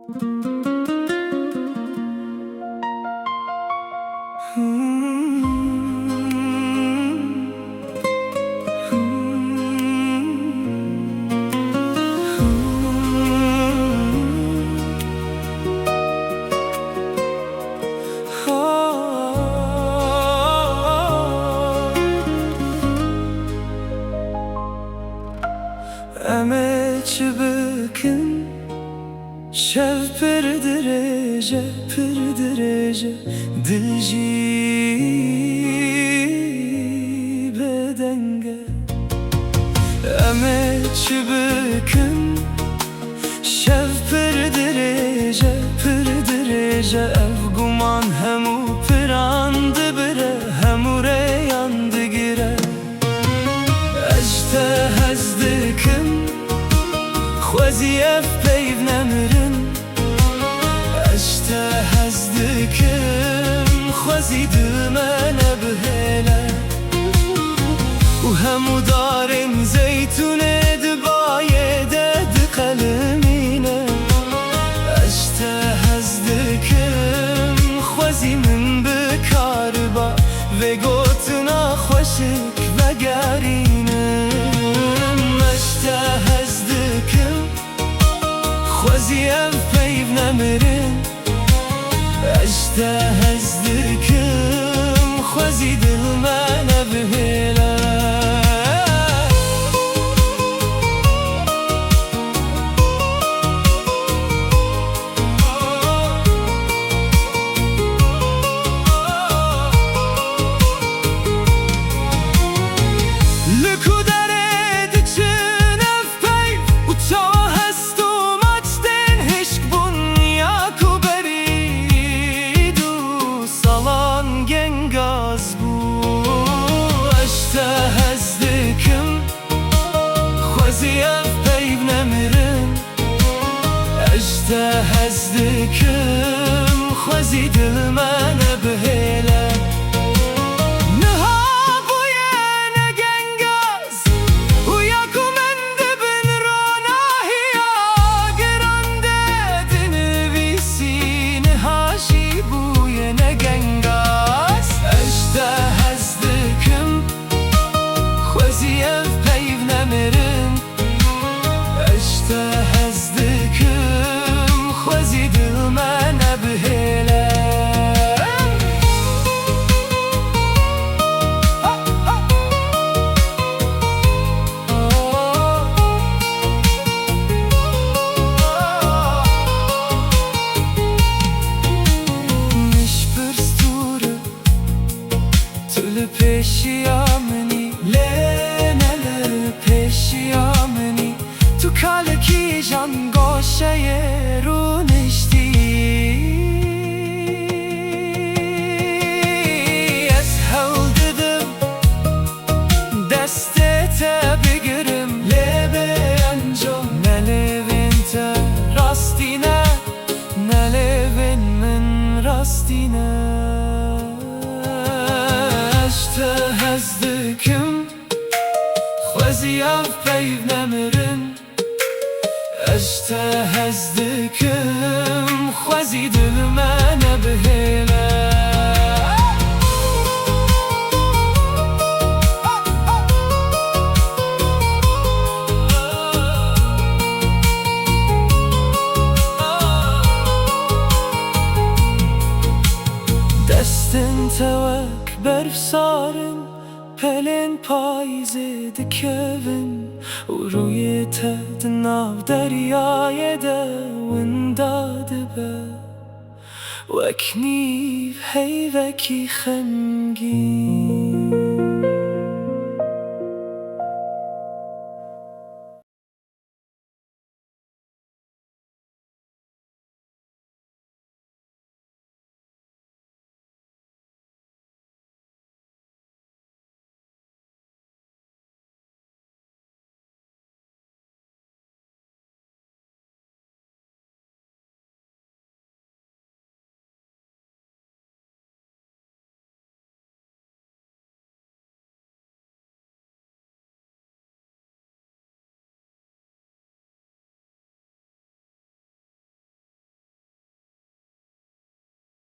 امچ بکن شب پر درجه دل جی بدنگه امچ بکن شب پر درجه ev guman hemu pirandı bire hemu reyandı gire ejte hezdikim خوزی اف پیو نمرن اشته هزدکم خوزی دمن بهله و همو دارم زیتون دبایه دد قلمینه اشته هزدکم خوزی من بکار با و گوتنا خوشک و گرینم اشته هزدکم خوزی اف پیو نمرن اشته هزدکم خوزی دل من بهله خوزی اف پیو نمرن اشته هزدکم خوزی دل من بهله نها بویه نگنگاز و یکو من دبن راناهیا گرانده دنویسی نهاشی بویه نگنگاز اشته هزدکم خوزی اف پیو نمرن اشته هزدکم خوزی دل من بهله مش برستوره تل پیشیامنی لنل پیشیامنی تو کالکی جان گوشه رو نشتی از هول ددم دستت بگیرم لبه انجام نلوین تا راستینه نلوین من راستینه اشته هزدکم خوزی اف پیو نمرن اشته هزدکم خوزی دل من بهله دستن توک برف سارن پلن پاییزه دکوین و روی تد ناو دریای دون داده به وک نیو هی وکی خمگین